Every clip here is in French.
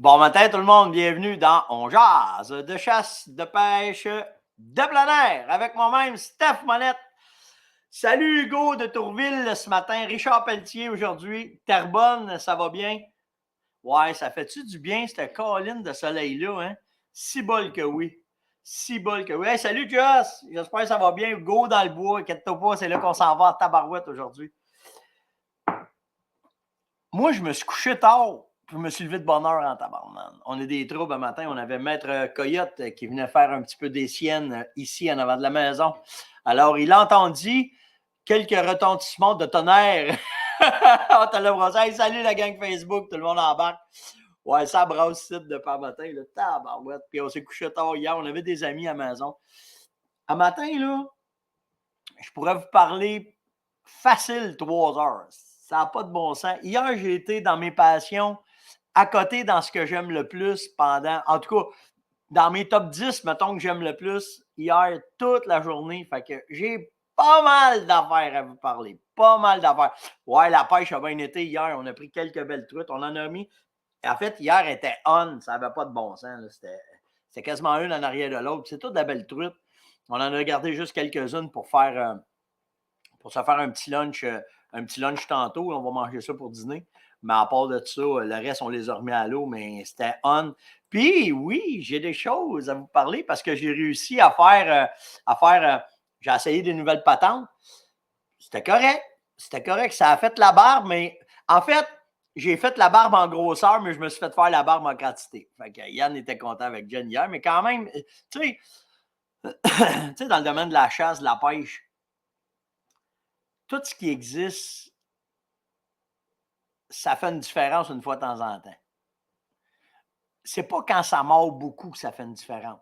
Bon matin tout le monde, bienvenue dans On jase de chasse, de pêche, de plein air avec moi-même Steph Monette. Salut Hugo de Tourville ce matin, Richard Pelletier aujourd'hui, Terrebonne, ça va bien? Ouais, ça fait-tu du bien cette colline de soleil-là, hein? Si bol que oui. Si bol que oui. Hey, salut Joss, j'espère que ça va bien. Hugo dans le bois, inquiète-toi pas, c'est là qu'on s'en va à tabarouette aujourd'hui. Moi, je me suis couché tard. Je me suis levé de bonne heure en tabarnak. On a des troubles un matin. On avait Maître Coyote qui venait faire un petit peu des siennes ici en avant de la maison. Alors, il a entendu quelques retentissements de tonnerre. On te l'a brossé. Hey, salut la gang Facebook, tout le monde embarque. Ouais, ça brasse site de par matin, là, tabarouette. Puis on s'est couché tard hier. On avait des amis à la maison. Un matin, là, je pourrais vous parler facile 3 heures. Ça n'a pas de bon sens. Hier, j'ai été dans mes passions, à côté dans ce que j'aime le plus pendant, en tout cas, dans mes top 10, mettons que j'aime le plus, hier, toute la journée. Fait que j'ai pas mal d'affaires à vous parler. Pas mal d'affaires. Ouais, la pêche a bien été hier. On a pris quelques belles truites. On en a mis. En fait, hier était on. Ça n'avait pas de bon sens. C'était quasiment une en arrière de l'autre. C'est toute de la belle truite. On en a gardé juste quelques-unes pour se faire un petit lunch tantôt. On va manger ça pour dîner. Mais à part de ça, le reste, on les a remis à l'eau, mais c'était on. Puis oui, j'ai des choses à vous parler parce que j'ai réussi à faire j'ai essayé des nouvelles patentes. C'était correct. C'était correct. Ça a fait la barbe, mais en fait, j'ai fait la barbe en grosseur, mais je me suis fait faire la barbe en quantité. Fait que Yann était content avec Jen hier, mais quand même, tu sais, dans le domaine de la chasse, de la pêche, tout ce qui existe, ça fait une différence une fois de temps en temps. C'est pas quand ça mord beaucoup que ça fait une différence.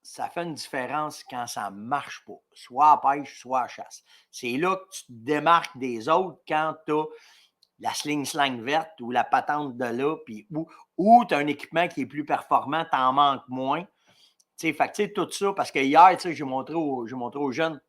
Ça fait une différence quand ça marche pas, soit à pêche, soit à chasse. C'est là que tu te démarques des autres quand tu as la sling verte ou la patente de là, puis ou tu as un équipement qui est plus performant, tu en manques moins. Fait que, tout ça, parce que hier, j'ai montré aux jeunes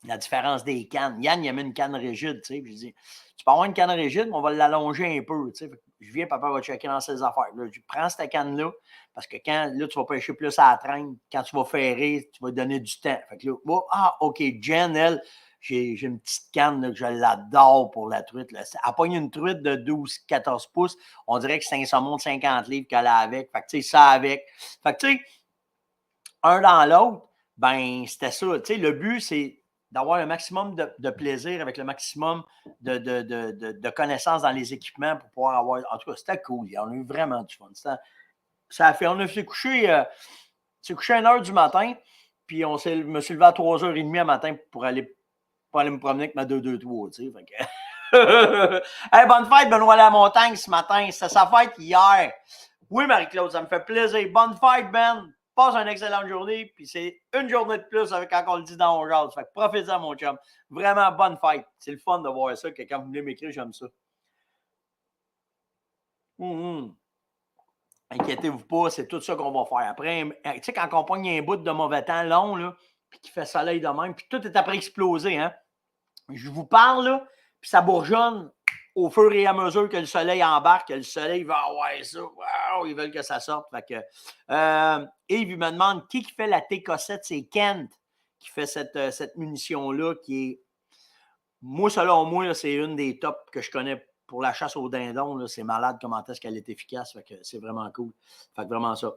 la différence des cannes. Yann, il a mis une canne rigide, tu sais. Puis je dis, tu peux avoir une canne rigide, mais on va l'allonger un peu, tu sais. Je viens, papa va checker dans ses affaires. Là, je prends cette canne-là, parce que quand, là, tu vas pêcher plus à la traîne, quand tu vas ferrer, tu vas donner du temps. Fait que là, OK, Jen, elle, j'ai une petite canne, là, que je l'adore pour la truite, là. Elle pogne une truite de 12-14 pouces. On dirait que c'est un saumon de 50 livres qu'elle a avec. Fait que, tu sais, ça avec. Fait que, tu sais, un dans l'autre, ben, c'était ça. Tu sais, le but, c'est d'avoir le maximum de plaisir avec le maximum de connaissances dans les équipements pour pouvoir avoir. En tout cas, c'était cool. On a eu vraiment du fun. Ça a fait. On s'est couché à 1h du matin, puis me suis levé à 3h30 le matin pour aller me promener avec ma 223. Tu sais, fait que... hey, bonne fête, Benoît Lamontagne, ce matin. C'était sa fête hier. Oui, Marie-Claude, ça me fait plaisir. Bonne fête, Ben. Passe une excellente journée, puis c'est une journée de plus avec quand on le dit dans On jase. Fait que profitez-en, mon chum. Vraiment, bonne fête. C'est le fun de voir ça, que quand vous venez m'écrire, j'aime ça. Inquiétez-vous pas, c'est tout ça qu'on va faire. Après, tu sais, quand on pogne un bout de mauvais temps long, là, puis qu'il fait soleil de même, puis tout est après explosé, hein. Je vous parle, là, puis ça bourgeonne au fur et à mesure que le soleil embarque, que le soleil va avoir ça. Wow, ils veulent que ça sorte. Fait que, Yves, il me demande qui fait la T-Cossette. C'est Kent qui fait cette munition-là qui est. Moi, selon moi, là, c'est une des tops que je connais pour la chasse au dindon. Là. C'est malade comment est-ce qu'elle est efficace. Fait que c'est vraiment cool. Fait que vraiment ça.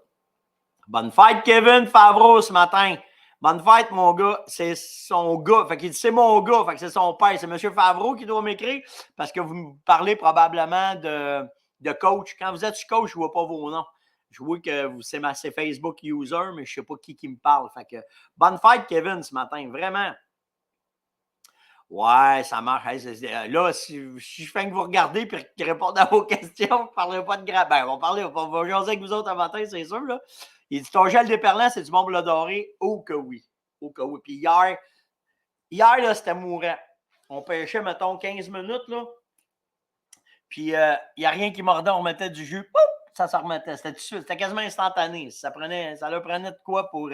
Bonne fête, Kevin Favreau, ce matin. Bonne fête, mon gars. C'est son gars. Fait qu'il dit, c'est mon gars. Fait que c'est son père. C'est M. Favreau qui doit m'écrire parce que vous me parlez probablement de coach. Quand vous êtes coach, je ne vois pas vos noms. Je vois que c'est Facebook user, mais je ne sais pas qui me parle. Fait que bonne fête, Kevin, ce matin. Vraiment. Ouais, ça marche. Là, si je fais que vous regardez et répondre à vos questions, vous ne parlerez pas de grave. Ben, on va jaser avec vous autres un matin, c'est sûr. Là. Il dit, ton gel déperlant, c'est du bon bleu doré? Oh que oui. Oh que oui. Puis hier là, c'était mourant. On pêchait, mettons, 15 minutes, là. Puis, il n'y a rien qui mordait. On mettait du jus. Pouf, ça se remettait. C'était quasiment instantané. Ça leur prenait de quoi pour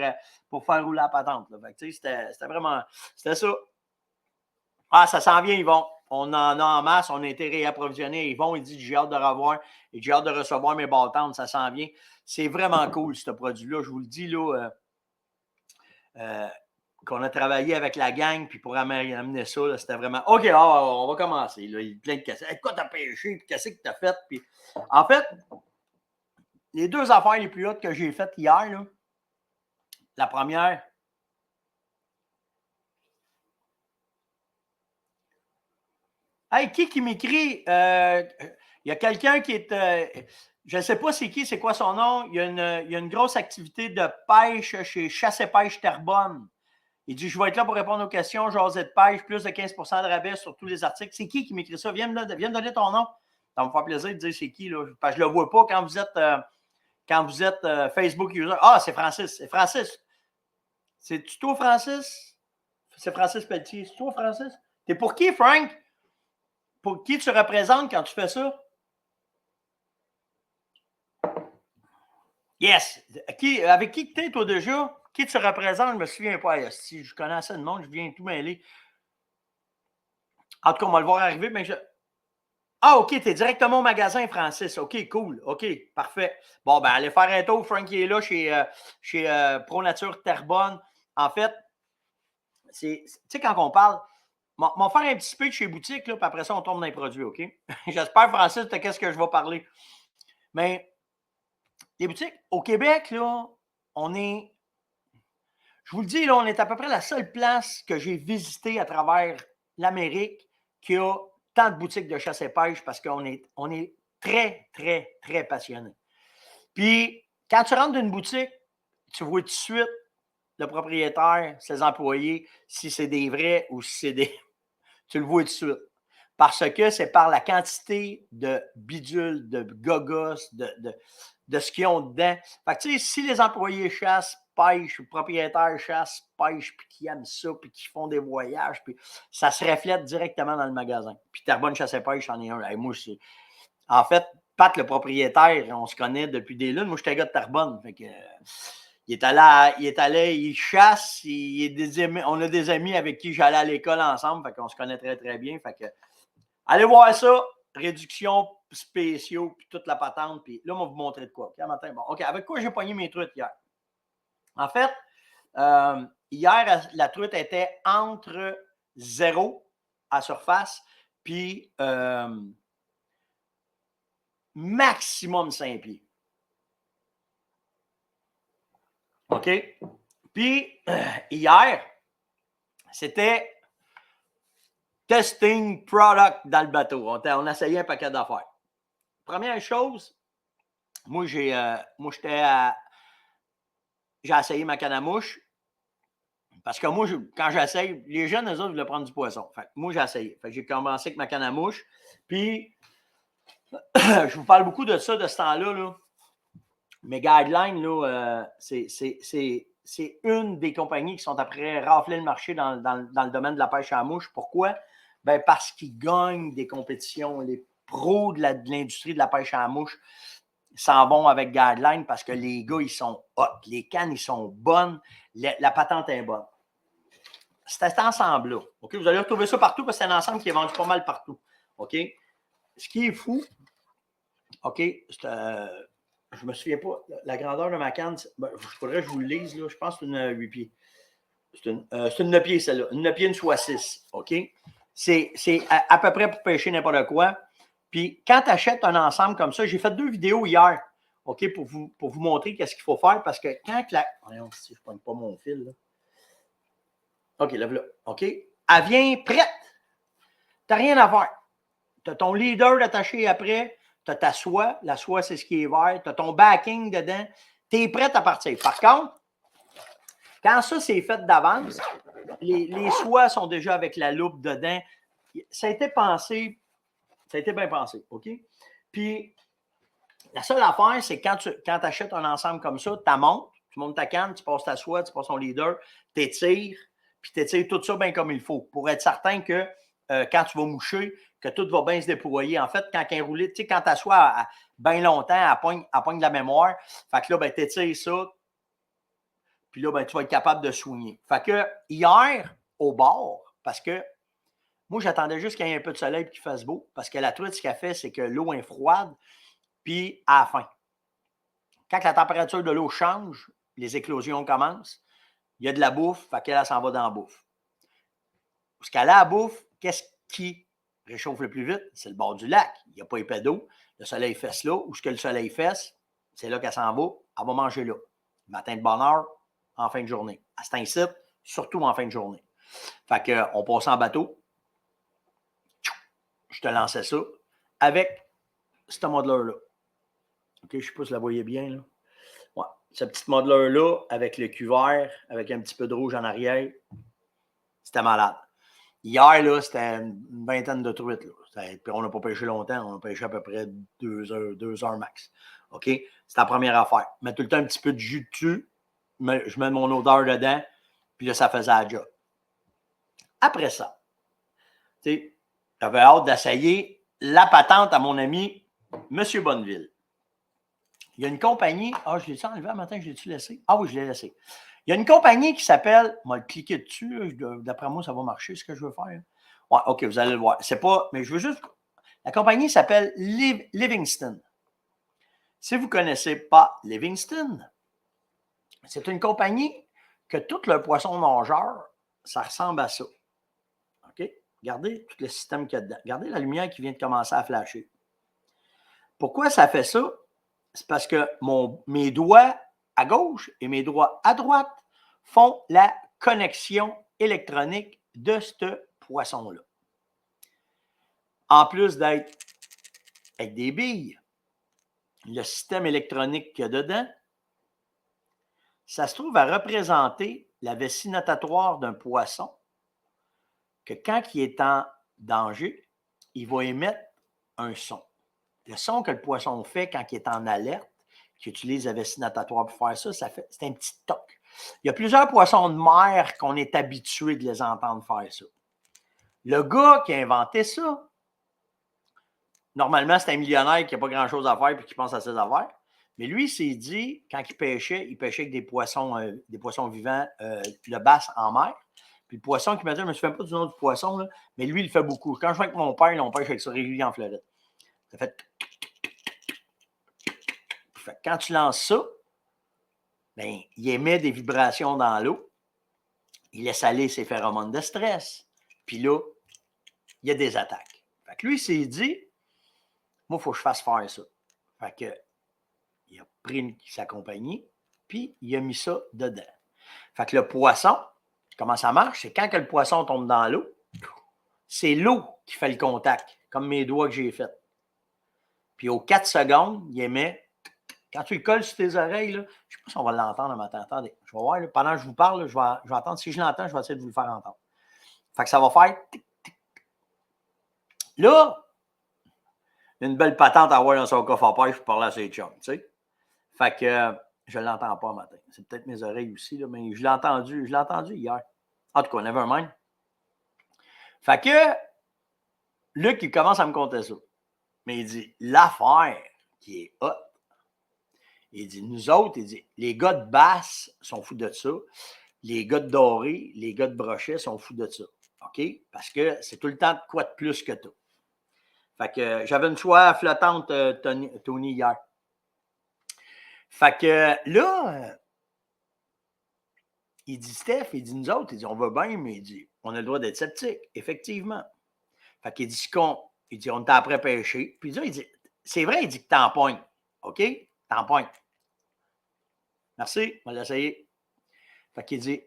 faire rouler la patente. Là. Fait que, c'était vraiment... C'était ça. Ah, ça s'en vient, Yvon. on en a en masse, on a été réapprovisionné. Yvon, il dit, j'ai hâte de revoir, et j'ai hâte de recevoir mes bâtons, ça s'en vient. C'est vraiment cool, ce produit-là. Je vous le dis, là, qu'on a travaillé avec la gang, puis pour amener ça, là, c'était vraiment, OK, on va commencer. Là. Il y a plein de questions. Hey, quoi t'as pêché, puis qu'est-ce que t'as fait? Puis, en fait, les deux affaires les plus hautes que j'ai faites hier, là, la première, hey, qui m'écrit? Il y a quelqu'un qui est. Je ne sais pas c'est qui, c'est quoi son nom. Il y a une grosse activité de pêche chez Chasse et Pêche Terrebonne. Il dit, je vais être là pour répondre aux questions. Jaser de pêche, plus de 15 de rabais sur tous les articles. C'est qui m'écrit ça? Viens me donner ton nom. Ça va me faire plaisir de dire c'est qui. Là. Parce que je ne le vois pas quand vous êtes Facebook user. Ah, c'est Francis. C'est Francis. C'est-tu toi, Francis? C'est Francis Pelletier. C'est toi, Francis? T'es pour qui, Frank? Pour qui tu représentes quand tu fais ça? Yes! Avec qui tu es, toi, déjà? Qui tu représentes? Je ne me souviens pas. Si je connais assez de monde, je viens tout mêler. En tout cas, on va le voir arriver, mais Ah, OK, tu es directement au magasin, Francis. OK, cool. OK, parfait. Bon, ben, allez faire un tour. Frank est là chez Pro Nature Terrebonne. En fait, tu sais, quand on parle, on va faire un petit speech chez boutique, là, puis après ça, on tombe dans les produits, OK? J'espère, Francis, de qu'est-ce que je vais parler. Mais les boutiques, au Québec, là, on est. Je vous le dis, là, on est à peu près la seule place que j'ai visitée à travers l'Amérique qui a tant de boutiques de chasse et pêche parce qu'on est très, très, très passionnés. Puis, quand tu rentres dans une boutique, tu vois tout de suite le propriétaire, ses employés, si c'est des vrais ou si c'est des. Tu le vois tout de suite. Parce que c'est par la quantité de bidules, de gogos, de ce qu'ils ont dedans. Fait que, tu sais, si les employés chassent, pêchent, le propriétaire chasse, pêche, puis qui aiment ça, puis qui font des voyages, puis ça se reflète directement dans le magasin. Puis Terrebonne Chasse et Pêche, j'en ai un. Hey, moi, c'est. En fait, Pat, le propriétaire, on se connaît depuis des lunes. Moi, j'étais un gars de Terrebonne. Fait que, il est allé, il chasse. On a des amis avec qui j'allais à l'école ensemble. Fait qu'on se connaît très, très bien. Fait que, allez voir ça. Réduction spéciaux, puis toute la patente. Puis là, on va vous montrer de quoi. Okay, matin, bon, OK, avec quoi j'ai pogné mes truites hier? En fait, hier, la truite était entre 0 à surface, puis maximum 5 pieds. OK? Puis, hier, c'était testing product dans le bateau. On essayait un paquet d'affaires. Première chose, moi, j'ai essayé ma canne à mouche. Parce que moi, quand j'essaye, les jeunes, eux autres, voulaient prendre du poisson. Fait que moi, j'ai essayé. Fait que j'ai commencé avec ma canne à mouche. Puis, je vous parle beaucoup de ça, de ce temps-là. Là. Mes guidelines, là, c'est une des compagnies qui sont après rafler le marché dans le domaine de la pêche à la mouche. Pourquoi? Ben parce qu'ils gagnent des compétitions. Les pros de l'industrie de la pêche à la mouche s'en vont avec guidelines parce que les gars, ils sont hot. Les cannes, ils sont bonnes. La patente est bonne. C'est cet ensemble-là. Okay? Vous allez retrouver ça partout parce que c'est un ensemble qui est vendu pas mal partout. OK? Ce qui est fou, OK, je ne me souviens pas, la grandeur de ma canne, il faudrait que je vous le lise, là, je pense que c'est une 8 pieds. C'est une 9 pieds, celle-là. Une 9 pieds, une soit 6. OK? C'est à peu près pour pêcher n'importe quoi. Puis quand tu achètes un ensemble comme ça, j'ai fait 2 vidéos hier, OK, pour vous montrer qu'est-ce qu'il faut faire parce que quand la. Voyons, si je ne pogne pas mon fil, là. OK, lève-la. OK? Elle vient prête. Tu n'as rien à faire. Tu as ton leader attaché après. Tu as ta soie. La soie, c'est ce qui est vert. Tu as ton backing dedans. Tu es prête à partir. Par contre, quand ça, c'est fait d'avance, les soies sont déjà avec la loupe dedans. Ça a été pensé. Ça a été bien pensé. OK? Puis, la seule affaire, c'est quand tu achètes un ensemble comme ça, tu montes ta canne, tu passes ta soie, tu passes ton leader, tu étires, puis tu étires tout ça bien comme il faut pour être certain que quand tu vas moucher, que tout va bien se déployer. En fait, quand un roulé, tu sais, quand ta soie bien longtemps, elle pogne de la mémoire, fait que là, ben, tu étires ça, puis là, ben, tu vas être capable de soigner. Fait que hier, au bord, parce que Moi, j'attendais juste qu'il y ait un peu de soleil et qu'il fasse beau, parce que la truite, ce qu'elle fait, c'est que l'eau est froide, puis à la fin. Quand la température de l'eau change, les éclosions commencent, il y a de la bouffe, fait qu'elle s'en va dans la bouffe. Parce qu'elle a la bouffe, qu'est-ce qui réchauffe le plus vite? C'est le bord du lac. Il n'y a pas épais d'eau. Le soleil fesse là. Où ce que le soleil fesse, c'est là qu'elle s'en va. Elle va manger là. Matin de bonne heure, en fin de journée. À cet incite, surtout en fin de journée. Fait qu'on passe en bateau. Je te lançais ça avec ce modeleur-là. OK, je ne sais pas si vous la voyez bien, là. Ouais, ce petit modeleur-là, avec le cuvert, avec un petit peu de rouge en arrière, c'était malade. Hier, là, c'était une vingtaine de truites. Là. Puis on n'a pas pêché longtemps, on a pêché à peu près 2 heures max. OK? C'est la première affaire. Mets tout le temps un petit peu de jus dessus, je mets mon odeur dedans, puis là, ça faisait la job. Après ça, j'avais hâte d'essayer la patente à mon ami M. Bonneville. Il y a une compagnie. Ah, je l'ai-tu enlevé un matin, je l'ai-tu laissé? Ah oui, je l'ai laissé. Il y a une compagnie qui s'appelle. On va le cliquer dessus. D'après moi, ça va marcher, ce que je veux faire. Ouais, OK, vous allez le voir. C'est pas. Mais je veux juste. La compagnie s'appelle Livingston. Si vous ne connaissez pas Livingston, c'est une compagnie que tout le poisson nageur, ça ressemble à ça. OK? Regardez tout le système qu'il y a dedans. Regardez la lumière qui vient de commencer à flasher. Pourquoi ça fait ça? C'est parce que mes doigts à gauche et mes doigts à droite font la connexion électronique de ce poisson-là. En plus d'être avec des billes, le système électronique qu'il y a dedans, ça se trouve à représenter la vessie natatoire d'un poisson que quand il est en danger, il va émettre un son. Le son que le poisson fait quand il est en alerte, qui utilise la vessie natatoire pour faire ça, c'est un petit toc. Il y a plusieurs poissons de mer qu'on est habitué de les entendre faire ça. Le gars qui a inventé ça, normalement, c'est un millionnaire qui n'a pas grand-chose à faire et qui pense à ses affaires. Mais lui, il s'est dit, quand il pêchait avec des poissons vivants, le basse en mer. Puis le poisson qui m'a dit, je ne me souviens pas du nom du poisson, là, mais lui, il le fait beaucoup. Quand je vais avec mon père, on pêche avec ça régulièrement en Floride. Ça fait. Quand tu lances ça, ben, il émet des vibrations dans l'eau. Il laisse aller ses phéromones de stress. Puis là, il y a des attaques. Fait que lui, il s'est dit, moi, il faut que je fasse faire ça. Fait que, il a pris sa compagnie, puis il a mis ça dedans. Fait que le poisson, comment ça marche? C'est quand que le poisson tombe dans l'eau, c'est l'eau qui fait le contact, comme mes doigts que j'ai fait. Puis aux 4 secondes, il émet. Quand tu le colles sur tes oreilles, là, je ne sais pas si on va l'entendre matin. Attendez, je vais voir. Là, pendant que je vous parle, là, je vais entendre. Si je l'entends, je vais essayer de vous le faire entendre. Fait que ça va faire tic, tic. Là, il y a une belle patente à avoir dans son coffre à pêche pour parler à ses chums, tu sais. Fait que je ne l'entends pas matin. C'est peut-être mes oreilles aussi, là, mais je l'ai entendu hier. En tout cas, nevermind. Fait que Luc, il commence à me conter ça. Mais il dit, l'affaire qui est hot, il dit, nous autres, il dit, les gars de basse sont fous de ça. Les gars de doré, les gars de brochet sont fous de ça. OK? Parce que c'est tout le temps de quoi de plus que toi. Fait que j'avais une soirée flottante, Tony, hier. Fait que là, il dit, Steph, il dit, nous autres, il dit, on va bien, mais il dit, on a le droit d'être sceptique, effectivement. Fait qu'il dit, il dit, on est après pêcher. Puis là, il dit, c'est vrai, il dit que t'en pognes. OK? T'en pognes. Merci, on va l'essayer. Fait qu'il dit,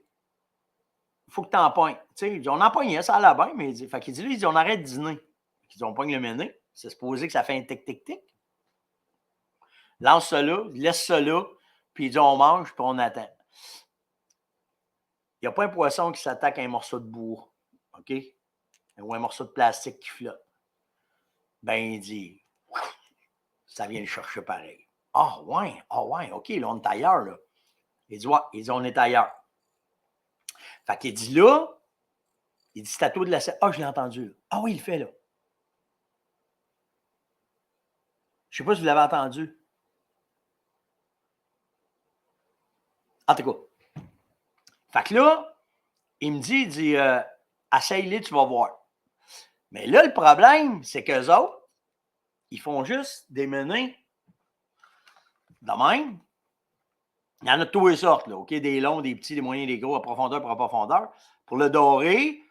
il faut que t'en pognes. Tu sais, il dit, on en pognait, ça allait bien, mais il dit, fait qu'il dit, lui, il dit, on arrête de dîner. Il dit, on pogne le méné. C'est supposé que ça fait un tic-tic-tic. Lance ça là, laisse ça là, puis il dit, on mange, puis on attend. Il n'y a pas un poisson qui s'attaque à un morceau de bois, OK? Ou un morceau de plastique qui flotte. Ben, il dit, ça vient le chercher pareil. Ah, ouais, OK, là, on est ailleurs, là. Il dit, ouais, il dit, on est ailleurs. Fait qu'il dit là, il dit, c'est à toi de la. Ah, je l'ai entendu. Ah oui, il le fait, là. Je ne sais pas si vous l'avez entendu. En tout cas. Fait que là, il me dit, essaye-les, tu vas voir. Mais là, le problème, c'est qu'eux autres, ils font juste des menus de même. Il y en a de toutes les sortes, là, OK? Des longs, des petits, des moyens, des gros, à profondeur pour à profondeur. Pour le doré,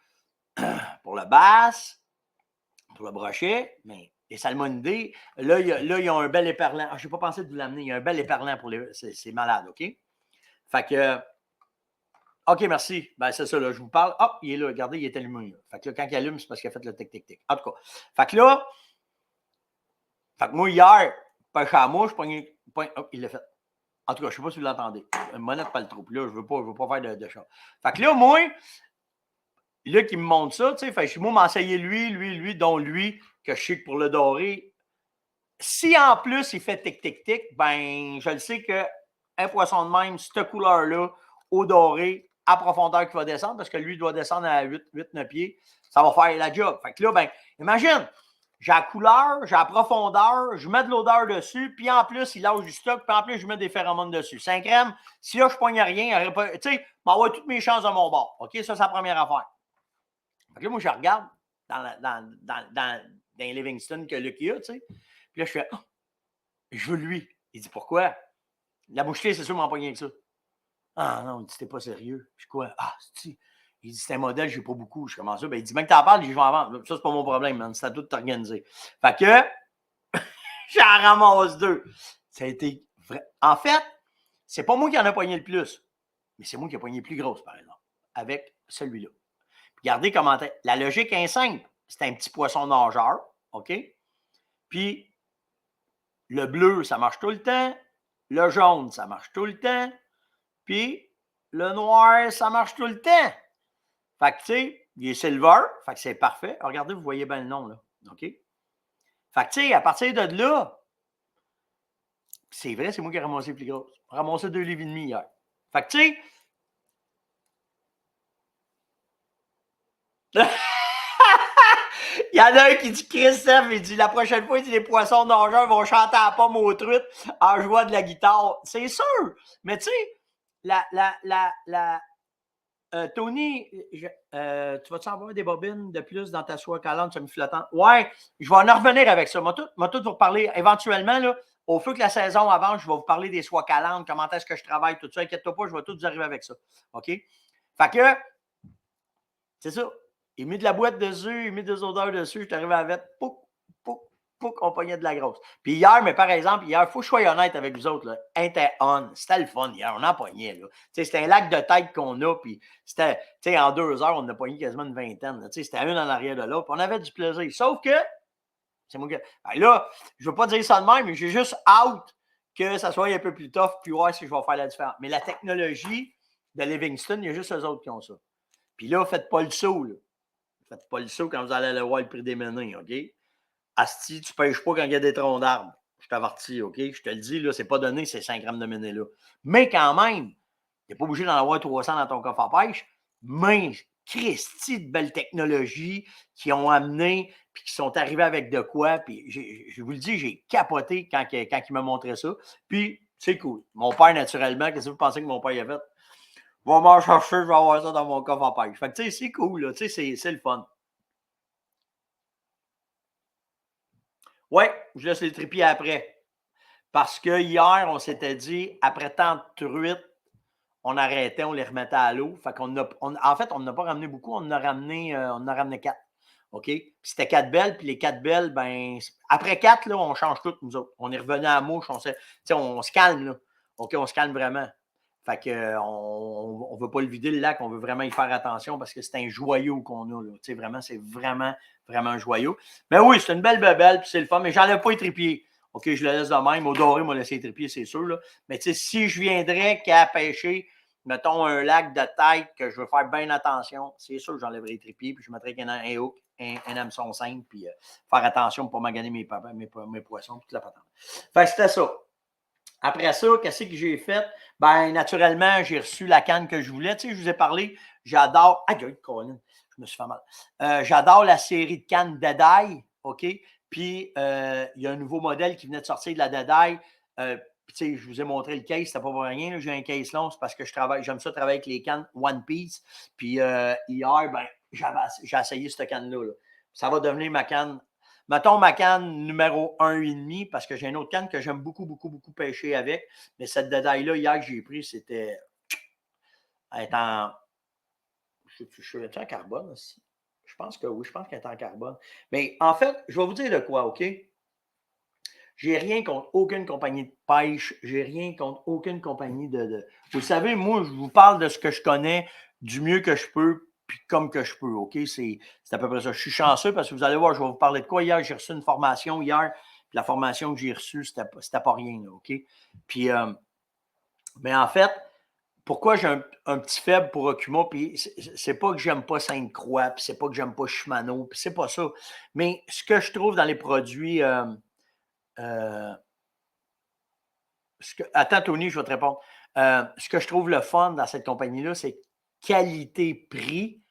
pour le basse, pour le brochet, mais les salmonidés, là, ils ont un bel éperlant. Ah, je n'ai pas pensé de vous l'amener. Il y a un bel éperlant pour les. C'est malade, OK? Fait que. OK, merci. Ben, c'est ça, là, je vous parle. Hop, il est là. Regardez, il est allumé. Là. Fait que là, quand il allume, c'est parce qu'il a fait le tic-tic-tic. En tout cas. Fait que là, moi, hier, pêche à la mouche, hop, il l'a fait. En tout cas, je ne sais pas si vous l'entendez. Monette pas le trou. Là, je ne veux pas faire de chat. Fait que là, moi, là, qui me montre ça, tu sais, fait que moi, m'enseigner lui, dont lui, que je sais que pour le doré, si en plus il fait tic-tic-tic, ben, je le sais qu'un poisson de même, cette couleur-là, au doré, à profondeur qui va descendre, parce que lui doit descendre à 8-9 pieds, ça va faire la job. Fait que là, ben, imagine, j'ai la couleur, j'ai la profondeur, je mets de l'odeur dessus, puis en plus, il lâche du stock, puis en plus, je mets des phéromones dessus. 5 grammes, si là, je ne pogne rien, tu sais, m'envoie toutes mes chances de mon bord. OK, ça, c'est la première affaire. Fait que là, moi, je regarde dans Livingston que Lucky a, tu sais. Puis là, je fais, oh, je veux lui. Il dit, pourquoi? La boucherie, c'est sûr, m'en pas rien que ça. Ah non, il dit, t'es pas sérieux. Je dis, quoi? Ah, c'est-tu? Il dit, c'est un modèle, j'ai pas beaucoup. Je commence ça. Ben, il dit, même que t'en parles, je vais en vendre. Ça, c'est pas mon problème, man. C'est à tout de t'organiser. Fait que, j'en ramasse 2. Ça a été vrai. En fait, c'est pas moi qui en a pogné le plus, mais c'est moi qui ai pogné le plus grosse, par exemple, avec celui-là. Regardez comment la logique est simple. C'est un petit poisson nageur, OK? Puis le bleu, ça marche tout le temps. Le jaune, ça marche tout le temps. Puis le noir, ça marche tout le temps. Fait que, tu sais, il est silver. Fait que c'est parfait. Regardez, vous voyez bien le nom, là. OK? Fait que, tu sais, à partir de là, c'est vrai, c'est moi qui ai ramassé le plus gros. J'ai ramassé 2,5 livres hier. Fait que, tu sais, il y en a un qui dit Christophe, il dit la prochaine fois, il dit les poissons nageurs vont chanter à la pomme aux truites en jouant de la guitare. C'est sûr! Mais tu sais, Tony, tu vas-tu avoir des bobines de plus dans ta soie calante semi-flottante? Ouais, je vais en revenir avec ça. Moi, tout vous reparler éventuellement, là, au feu que la saison avance, je vais vous parler des soies calantes, comment est-ce que je travaille, tout ça. Inquiète-toi pas, je vais tout vous arriver avec ça. OK? Fait que, c'est ça. Il met de la boîte dessus, il met des odeurs dessus, je suis arrivé avec, pouc, pouc, pouc, on pognait de la grosse. Puis hier, mais par exemple, hier, il faut que je sois honnête avec vous autres, là, on, c'était le fun hier, on en pognait, là. C'était un lac de tête qu'on a, puis c'était, tu sais, en 2 heures, on en a pogné quasiment une vingtaine, là. C'était une en arrière de l'autre, puis on avait du plaisir. Sauf que, c'est moi qui, ben là, je ne veux pas dire ça de même, mais j'ai juste hâte que ça soit un peu plus tough, puis voir si je vais faire la différence. Mais la technologie de Livingston, il y a juste eux autres qui ont ça. Puis là, faites pas le saut, là. Faites pas le saut quand vous allez aller voir le prix des menus, OK? Asti, tu pêches pas quand il y a des troncs d'arbres. Je t'avertis, OK? Je te le dis, là, c'est pas donné ces 5 grammes de menus là. Mais quand même, tu n'es pas obligé d'en avoir 300 dans ton coffre à pêche, mais Christy de belles technologies qui ont amené, puis qui sont arrivés avec de quoi. Puis je vous le dis, j'ai capoté quand il m'a montré ça. Puis c'est cool. Mon père, naturellement, qu'est-ce que vous pensez que mon père a fait? Va m'en chercher, je vais avoir ça dans mon coffre à pêche. Fait que, tu sais, c'est cool, là. Tu sais, c'est le fun. Ouais, je laisse les trépieds après. Parce que hier, on s'était dit, après tant de truites, on arrêtait, on les remettait à l'eau. Fait qu'on en fait, on n'a pas ramené beaucoup, on en a ramené 4. OK? Puis c'était 4 belles, puis les 4 belles, ben, après 4, là, on change tout, nous autres. On est revenu à la mouche, on se calme, là. OK, on se calme vraiment. Fait qu'on ne veut pas le vider, le lac, on veut vraiment y faire attention parce que c'est un joyau qu'on a, là. Vraiment, c'est vraiment, vraiment un joyau. Mais oui, c'est une belle bebelle, puis c'est le fun, mais j'en ai pas étripié. OK, je le laisse de même. Au doré, m'a laissé étripier, c'est sûr, là. Mais si je viendrais qu'à pêcher, mettons, un lac de tête que je veux faire bien attention, c'est sûr que j'enlèverais les trépieds, puis je mettrais un hook, un hameçon simple, puis faire attention pour ne pas maganer mes poissons, toute la patente. Fait que c'était ça. Après ça, qu'est-ce que j'ai fait? Ben, naturellement, j'ai reçu la canne que je voulais. Tu sais, je vous ai parlé, j'adore. Ah, Colin, je me suis fait mal. J'adore la série de cannes Deadeye, OK? Puis, il y a un nouveau modèle qui venait de sortir de la Deadeye. Tu sais, je vous ai montré le case, c'était pas pour rien. Là, j'ai un case long, c'est parce que j'aime ça travailler avec les cannes One Piece. Puis, hier, ben, j'ai essayé cette canne-là. Là. ça va devenir ma canne. Mettons ma canne numéro 1,5 parce que j'ai une autre canne que j'aime beaucoup, beaucoup, beaucoup pêcher avec. Mais cette détail-là, hier que j'ai pris, c'était en. Je suis en carbone aussi. Je pense que oui, je pense qu'elle est en carbone. Mais en fait, je vais vous dire de quoi, OK? J'ai rien contre aucune compagnie de pêche. J'ai rien contre aucune compagnie de. Vous savez, moi, je vous parle de ce que je connais du mieux que je peux, puis comme que je peux, OK? C'est à peu près ça. Je suis chanceux parce que vous allez voir, je vais vous parler de quoi hier. J'ai reçu une formation hier, puis la formation que j'ai reçue, c'était pas rien, là, OK? Puis, mais en fait, pourquoi j'ai un petit faible pour Okuma, puis c'est pas que j'aime pas Sainte-Croix, puis c'est pas que j'aime pas Shimano, puis c'est pas ça. Mais ce que je trouve dans les produits. Attends, Tony, je vais te répondre. Ce que je trouve le fun dans cette compagnie-là, c'est qualité-prix.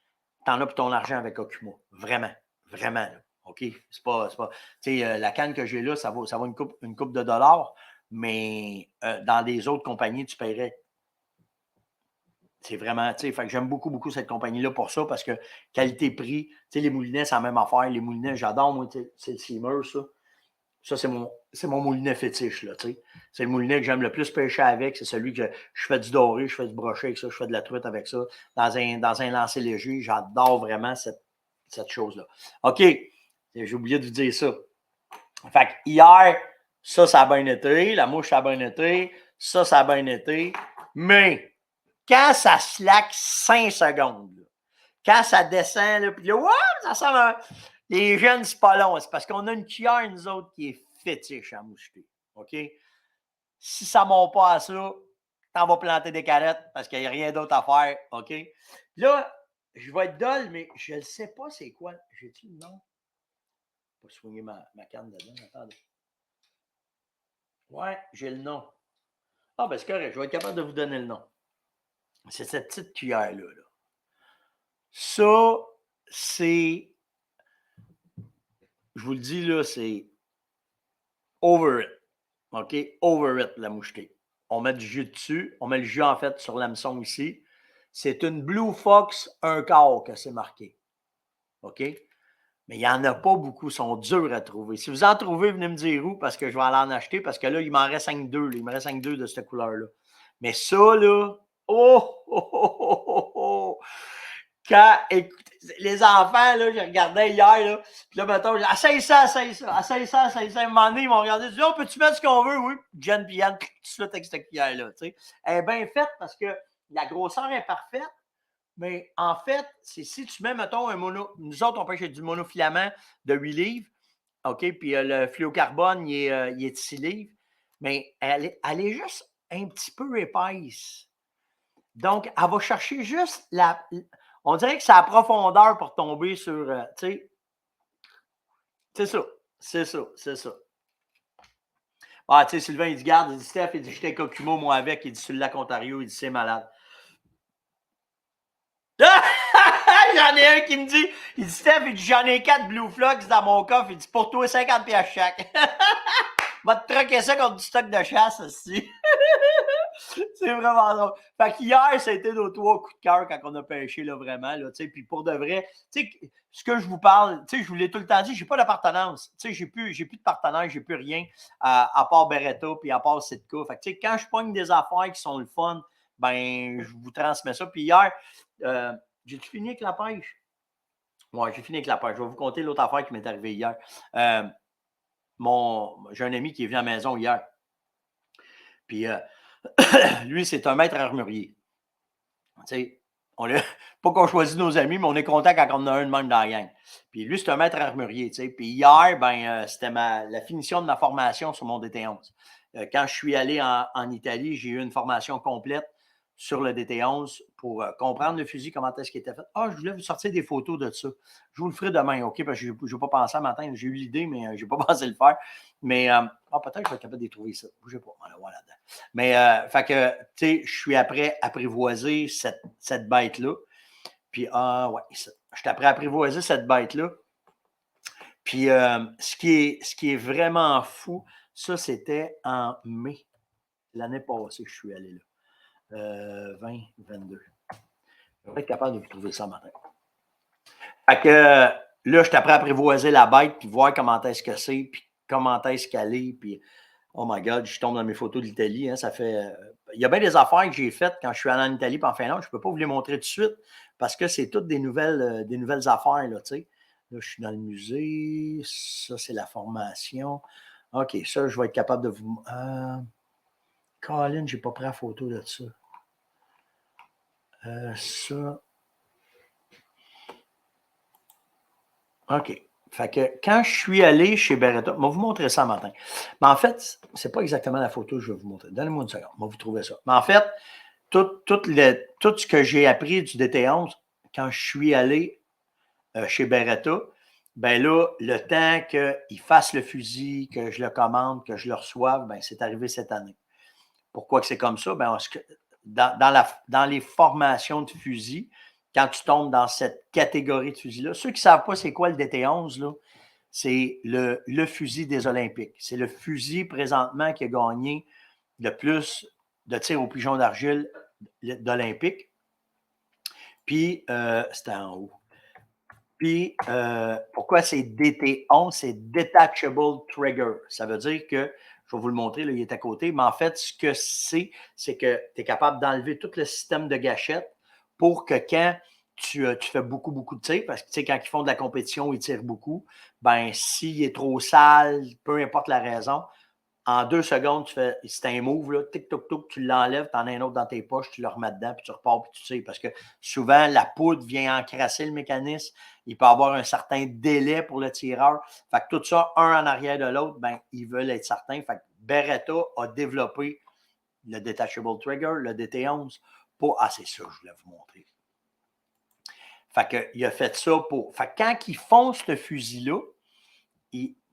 T'en as pour ton argent avec Okuma. Vraiment. Vraiment. Là. OK? C'est pas. Tu sais, la canne que j'ai là, ça vaut une coupe de dollars, mais dans des autres compagnies, tu paierais. C'est vraiment, tu sais, fait que j'aime beaucoup, beaucoup cette compagnie-là pour ça, parce que qualité-prix, tu sais, les moulinets, c'est la même affaire. Les moulinets, j'adore, moi, c'est le Seamer, ça. Ça, c'est mon moulinet fétiche, là, tu sais. C'est le moulinet que j'aime le plus pêcher avec. C'est celui que je fais du doré, je fais du brochet avec ça, je fais de la truite avec ça. Dans un lancer léger, j'adore vraiment cette chose-là. OK, j'ai oublié de vous dire ça. Fait que hier, ça a bien été. La mouche, ça a bien été. Ça a bien été. Mais quand ça slack 5 secondes, là, quand ça descend, là, puis là, ouais, ça sent les jeunes, c'est pas long. C'est parce qu'on a une cuillère, nous autres, qui est fétiche à moucheter. OK? Si ça ne monte pas à ça, t'en vas planter des carettes parce qu'il n'y a rien d'autre à faire. OK? Là, je vais être dol, mais je ne sais pas c'est quoi. J'ai-tu le nom? Je vais soigner ma canne dedans. Attendez. Ouais, j'ai le nom. Ah, ben c'est correct. Je vais être capable de vous donner le nom. C'est cette petite cuillère-là. Là. Ça, c'est. Je vous le dis, là, c'est over it. OK? Over it, la mouchetée. On met du jus dessus. On met le jus, en fait, sur l'hameçon ici. C'est une Blue Fox 1/4 que c'est marqué. OK? Mais il n'y en a pas beaucoup. Ils sont durs à trouver. Si vous en trouvez, venez me dire où, parce que je vais aller en acheter, parce que là, il m'en reste 5-2. Il me reste 5-2 de cette couleur-là. Mais ça, là, oh, oh, oh, oh, oh. Quand, écoutez, les enfants, là, je regardais hier, là, puis là, mettons, essaye ça, essaye ça, essaye ça, essaye ça. À un moment donné, ils m'ont regardé, ils disent, oh, peux-tu mettre ce qu'on veut? Oui. Jen puis Yann, tout de suite avec cette cuillère-là, tu sais. Elle est bien faite parce que la grosseur est parfaite, mais en fait, c'est si tu mets, mettons, un mono. Nous autres, on pêche du monofilament de 8 livres, OK, puis le fluocarbone, il est de 6 livres, mais elle est juste un petit peu épaisse. Donc, elle va chercher juste la. On dirait que c'est la profondeur pour tomber sur. Tu sais, c'est ça. C'est ça. C'est ça. Ah, tu sais, Sylvain, il dit, garde, il dit, Steph, il dit, j'étais Kokuma, moi, avec. Il dit, sur le lac Ontario, il dit, c'est malade. J'en ai un qui me dit, il dit, Steph, il dit, j'en ai 4 Blue Flux dans mon coffre. Il dit, pour toi, 50$ chaque. Va te troquer ça contre du stock de chasse aussi. C'est vraiment drôle. Fait qu'hier, ça a été nos 3 coups de cœur quand on a pêché, là, vraiment. Là, puis pour de vrai, ce que je vous parle, je vous l'ai tout le temps dit, j'ai pas d'appartenance. J'ai plus de partenaire, j'ai plus rien à part Beretta puis à part Sitka. Fait que quand je pogne des affaires qui sont le fun, ben je vous transmets ça. Puis hier, j'ai-tu fini avec la pêche? Ouais, j'ai fini avec la pêche. Je vais vous conter l'autre affaire qui m'est arrivée hier. J'ai un ami qui est venu à la maison hier. Puis lui, c'est un maître armurier. Pas qu'on choisit nos amis, mais on est content quand on en a un de même dans la gang. Puis lui, c'est un maître armurier. Puis hier, c'était la finition de ma formation sur mon DT11. Quand je suis allé en Italie, j'ai eu une formation complète sur le DT11 pour comprendre le fusil, comment est-ce qu'il était fait. Ah, je voulais vous sortir des photos de ça. Je vous le ferai demain, OK? Parce que je n'ai pas pensé à matin. J'ai eu l'idée, mais je n'ai pas pensé le faire. Mais peut-être que je vais être capable de les trouver ça. Bougez pas. Voilà. Mais, fait que, tu sais, je suis après apprivoiser cette bête-là. Puis, ouais, je suis après apprivoiser cette bête-là. Puis, ce qui est vraiment fou, ça, c'était en mai, l'année passée que je suis allé là. 2022. Je vais être capable de vous trouver ça matin. Fait que là, je t'apprends à apprivoiser la bête, puis voir comment est-ce que c'est, puis comment est-ce qu'elle est, puis oh my God, je tombe dans mes photos de l'Italie. Hein, ça fait. Il y a bien des affaires que j'ai faites quand je suis allé en Italie et en Finlande. Je ne peux pas vous les montrer tout de suite parce que c'est toutes des nouvelles affaires. Là, tu sais. Là, je suis dans le musée. Ça, c'est la formation. OK, ça, je vais être capable de vous. Colin, je n'ai pas pris la photo de ça. Ça. OK. Fait que quand je suis allé chez Beretta, je vais vous montrer ça matin. Mais en fait, ce n'est pas exactement la photo que je vais vous montrer. Donnez-moi une seconde, je vais vous trouver ça. Mais en fait, tout ce que j'ai appris du DT11 quand je suis allé chez Beretta, ben là, le temps qu'il fasse le fusil, que je le commande, que je le reçoive, ben c'est arrivé cette année. Pourquoi que c'est comme ça? Ben, parce que dans les formations de fusil, quand tu tombes dans cette catégorie de fusil-là, ceux qui ne savent pas c'est quoi le DT11, là, c'est le fusil des Olympiques. C'est le fusil présentement qui a gagné le plus de tirs au pigeon d'argile d'Olympique. Puis, c'était en haut. Puis, pourquoi c'est DT11? C'est Detachable Trigger. Ça veut dire que, je vais vous le montrer, là, il est à côté, mais en fait, ce que c'est que tu es capable d'enlever tout le système de gâchette pour que quand tu fais beaucoup, beaucoup de tirs, parce que tu sais, quand ils font de la compétition, ils tirent beaucoup, ben s'il est trop sale, peu importe la raison, en 2 secondes, tu fais, c'est un move, là, tic-toc-toc, tu l'enlèves, tu en as un autre dans tes poches, tu le remets dedans, puis tu repars, puis tu sais, parce que souvent, la poudre vient encrasser le mécanisme. Il peut avoir un certain délai pour le tireur. Fait que tout ça, un en arrière de l'autre, ben, ils veulent être certains. Fait que Beretta a développé le Detachable Trigger, le DT11, pour. Ah, c'est ça, je voulais vous montrer. Fait qu'il a fait ça pour. Fait que quand ils font ce fusil-là,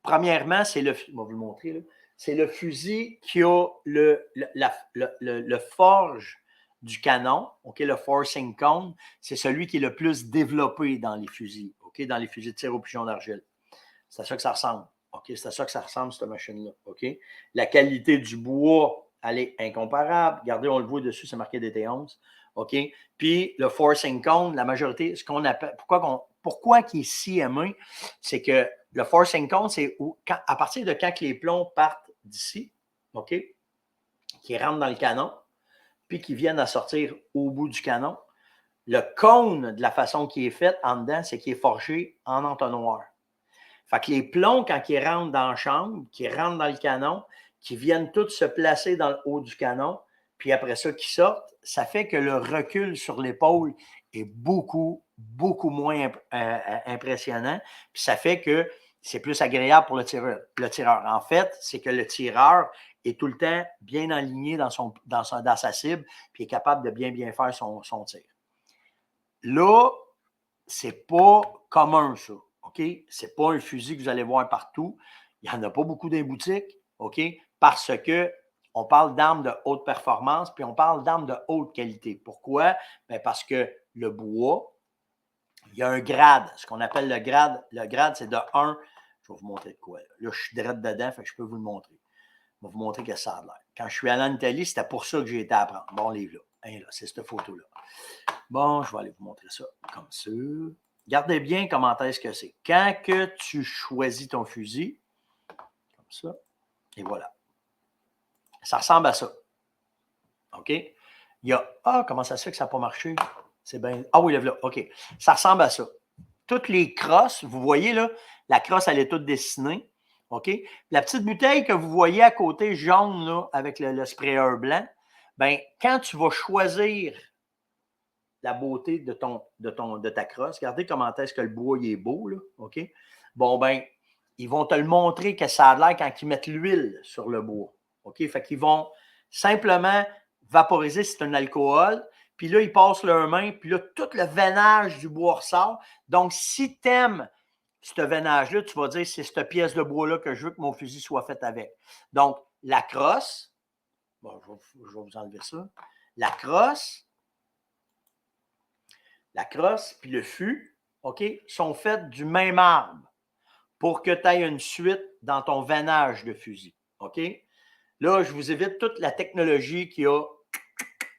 premièrement, c'est le. Je vais vous le montrer, là. C'est le fusil qui a le forge du canon, OK, le forcing cone, c'est celui qui est le plus développé dans les fusils, OK, dans les fusils de tir au pigeon d'argile. C'est à ça que ça ressemble, OK, c'est à ça que ça ressemble, cette machine-là, OK. La qualité du bois, elle est incomparable. Regardez, on le voit dessus, c'est marqué DT11, OK. Puis le forcing cone, la majorité, ce qu'on appelle, pourquoi il est si aimé, c'est que le forcing cone, c'est à partir de quand les plombs partent d'ici, OK, qui rentrent dans le canon, puis qui viennent à sortir au bout du canon, le cône, de la façon qu'il est fait en dedans, c'est qu'il est forgé en entonnoir. Fait que les plombs, quand ils rentrent dans la chambre, qui rentrent dans le canon, qui viennent tous se placer dans le haut du canon, puis après ça, qui sortent, ça fait que le recul sur l'épaule est beaucoup, beaucoup moins impressionnant. Puis ça fait que c'est plus agréable pour le tireur. En fait, c'est que le tireur est tout le temps bien aligné dans sa cible, puis est capable de bien faire son tir. Là, c'est pas commun, ça. OK? C'est pas un fusil que vous allez voir partout. Il n'y en a pas beaucoup dans les boutiques, OK? Parce que on parle d'armes de haute performance, puis on parle d'armes de haute qualité. Pourquoi? Bien parce que le bois, il y a un grade, ce qu'on appelle le grade. Le grade, c'est de 1. Je vais vous montrer de quoi. Là, je suis direct dedans, fait que je peux vous le montrer. Je vais vous montrer que ça a l'air. Quand je suis allé en Italie, c'était pour ça que j'ai été apprendre. Bon livre là. Hein, là, c'est cette photo-là. Bon, je vais aller vous montrer ça comme ça. Regardez bien comment est-ce que c'est. Quand que tu choisis ton fusil, comme ça, et voilà. Ça ressemble à ça. OK? Il y a. Ah, comment ça se fait que ça n'a pas marché? C'est bien. Ah oui, là. OK. Ça ressemble à ça. Toutes les crosses, vous voyez là, la crosse, elle est toute dessinée. OK? La petite bouteille que vous voyez à côté jaune là, avec le sprayer blanc, bien, quand tu vas choisir la beauté de ta crosse. Regardez comment est-ce que le bois il est beau, là, OK? Bon, ben, ils vont te le montrer que ça a l'air quand ils mettent l'huile sur le bois, OK? Fait qu'ils vont simplement vaporiser, c'est un alcool, puis là, ils passent leurs mains, puis là, tout le veinage du bois ressort. Donc, si tu aimes ce veinage-là, tu vas dire, c'est cette pièce de bois-là que je veux que mon fusil soit fait avec. Donc, la crosse, bon, je vais vous enlever ça. La crosse puis le fût, OK, sont faits du même arbre pour que tu aies une suite dans ton veinage de fusil. OK? Là, je vous évite toute la technologie qu'il y a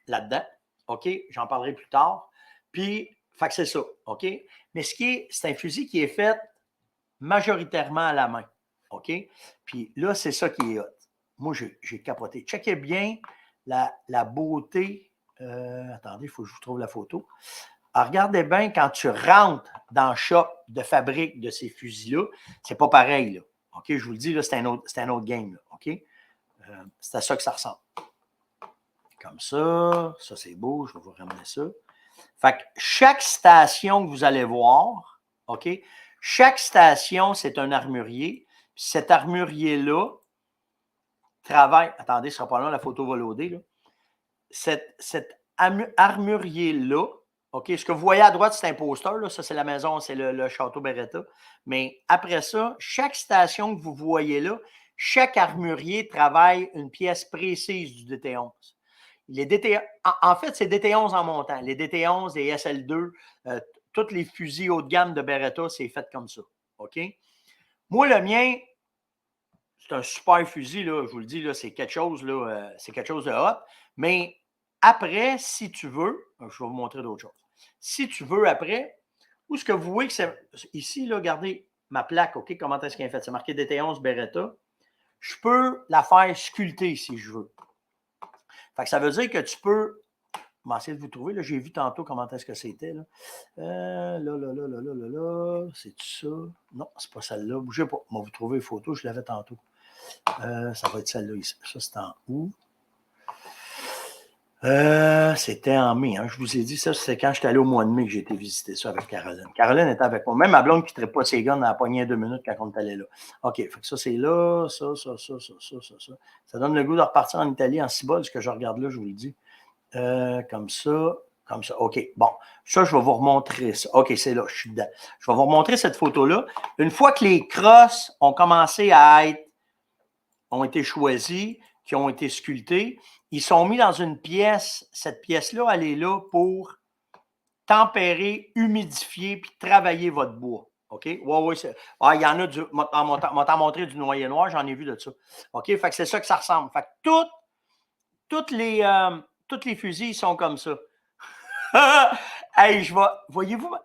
là-dedans. OK? J'en parlerai plus tard. Puis, Fait que c'est ça, OK? Mais c'est un fusil qui est fait majoritairement à la main, OK? Puis là, c'est ça qui est hot. Moi, j'ai capoté. Checkez bien la beauté. Attendez, il faut que je vous trouve la photo. Alors, regardez bien, quand tu rentres dans le shop de fabrique de ces fusils-là, c'est pas pareil, là. OK? Je vous le dis, là, c'est un autre game, là, OK? C'est à ça que ça ressemble. Comme ça c'est beau, je vais vous ramener ça. Fait que chaque station que vous allez voir, OK? Chaque station, c'est un armurier. Puis cet armurier-là travaille. Attendez, ce ne sera pas long, la photo va loader. Là. Cet armurier-là, OK? Ce que vous voyez à droite, c'est un poster. Là. Ça, c'est la maison, c'est le château Beretta. Mais après ça, chaque station que vous voyez là, chaque armurier travaille une pièce précise du DT11. En fait, c'est DT11 en montant. Les DT11, les SL2, tous les fusils haut de gamme de Beretta, c'est fait comme ça. OK? Moi, le mien, c'est un super fusil, là, je vous le dis, là, c'est quelque chose de hot. Mais après, si tu veux, je vais vous montrer d'autres choses. Si tu veux après, où est-ce que vous voyez que c'est ici, là, regardez ma plaque, OK? Comment est-ce qu'elle est faite? C'est marqué DT11 Beretta. Je peux la faire sculpter si je veux. Fait que ça veut dire que tu peux. Je vais essayer de vous trouver. Là, j'ai vu tantôt comment est-ce que c'était. Là, c'est ça? Non, c'est pas celle-là. Bougez pas. On va vous trouver les photos. Je l'avais tantôt. Ça va être celle-là ici. Ça, c'est en où? C'était en mai. Hein. Je vous ai dit ça, c'est quand j'étais allé au mois de mai que j'ai été visiter ça avec Caroline. Caroline était avec moi. Même ma blonde qui ne traite pas ses guns, elle a pogné 2 minutes quand on est allé là. OK, fait que ça, c'est là, ça. Ça donne le goût de repartir en Italie en cibole, ce que je regarde là, je vous le dis. Comme ça. OK, bon. Ça, je vais vous remontrer ça. OK, c'est là, je suis dedans. Je vais vous remontrer cette photo-là. Une fois que les crosses ont commencé ont été choisis, qui ont été sculptés, ils sont mis dans une pièce. Cette pièce-là, elle est là pour tempérer, humidifier puis travailler votre bois. OK? Oui, il y en a m'a t'en montré du noyer noir, j'en ai vu de ça. OK? Fait que c'est ça que ça ressemble. Fait que toutes les fusils sont comme ça. Hey, voyez-vous?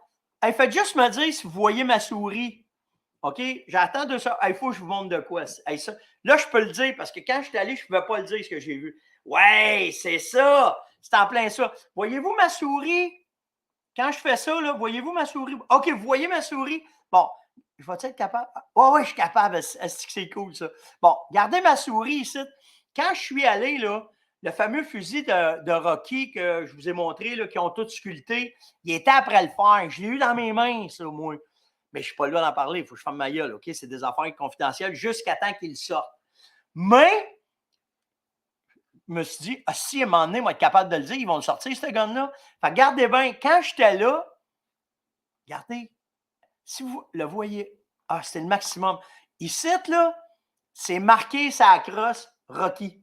Hey, faites juste me dire si vous voyez ma souris. OK? J'attends de ça. Il faut que je vous montre de quoi. Hey, ça. Là, je peux le dire parce que quand je suis allé, je ne pouvais pas le dire ce que j'ai vu. Ouais, c'est ça. C'est en plein ça. Voyez-vous ma souris? Quand je fais ça, là, voyez-vous ma souris? OK, vous voyez ma souris? Bon, je vais être capable? Oui, je suis capable. C'est cool, ça. Bon, regardez ma souris ici. Quand je suis allé, là, le fameux fusil de Rocky que je vous ai montré, là, qui ont tout sculpté, il était après le faire. Je l'ai eu dans mes mains, ça, au moins. Mais je ne suis pas là d'en parler. Il faut que je fasse ma gueule, OK? C'est des affaires confidentielles jusqu'à temps qu'ils sortent. Mais, je me suis dit, si à un moment donné, ils vont être capables de le dire, ils vont le sortir, ce gun-là. Fait que regardez bien, quand j'étais là, regardez, si vous le voyez, c'était le maximum. Ici, là, c'est marqué sa crosse Rocky.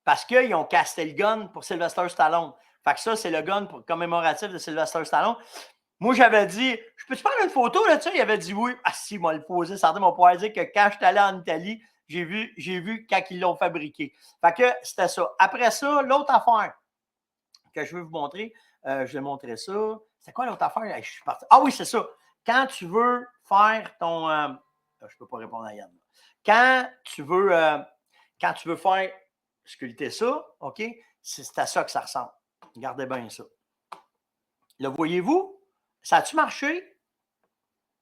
Parce qu'ils ont casté le gun pour Sylvester Stallone. Fait que ça, c'est le gun commémoratif de Sylvester Stallone. Moi, j'avais dit, je peux-tu prendre une photo là-dessus? Il avait dit oui. Ah si, moi, le posé, certains m'ont pouvoir dire que quand je suis allé en Italie, j'ai vu quand ils l'ont fabriqué. Fait que c'était ça. Après ça, l'autre affaire que je veux vous montrer, je vais montrer ça. C'est quoi l'autre affaire? Je suis parti. Ah oui, c'est ça. Quand tu veux faire ton. Je ne peux pas répondre à Yann. Quand tu veux faire sculpter ça, OK? C'est à ça que ça ressemble. Regardez bien ça. Le voyez-vous? Ça a-tu marché?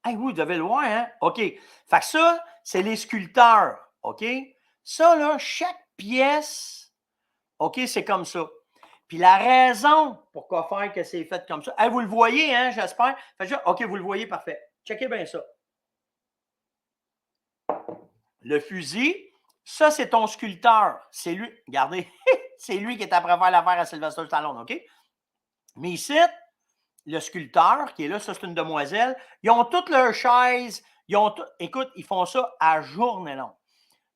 Hey, vous devez le voir, hein? OK. Fait que ça, c'est les sculpteurs. OK? Ça, là, chaque pièce, OK, c'est comme ça. Puis la raison pourquoi faire que c'est fait comme ça. Hey, vous le voyez, hein, j'espère. OK, vous le voyez, parfait. Checkez bien ça. Le fusil, ça, c'est ton sculpteur. C'est lui. Regardez, c'est lui qui est après faire l'affaire à Sylvester Stallone, OK? Mais ici, le sculpteur qui est là, ça, c'est une demoiselle. Ils ont toutes leurs chaises. Écoute, ils font ça à journée longue.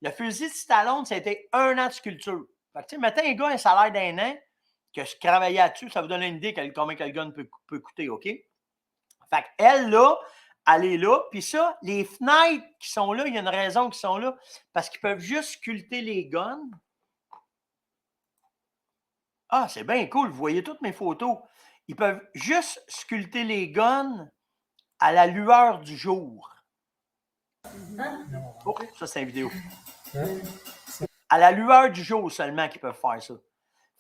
Le fusil de Stallone, c'était 1 an de sculpture. Fait que, tu sais, mettez un gars un salaire d'1 an, que je travaillais là-dessus, ça vous donne une idée de combien le gun peut coûter, OK? Fait qu'elle, là, elle est là. Puis ça, les fenêtres qui sont là, il y a une raison qu'ils sont là, parce qu'ils peuvent juste sculpter les guns. Ah, c'est bien cool. Vous voyez toutes mes photos. Ils peuvent juste sculpter les guns à la lueur du jour. Oh, ça, c'est une vidéo. À la lueur du jour seulement qu'ils peuvent faire ça.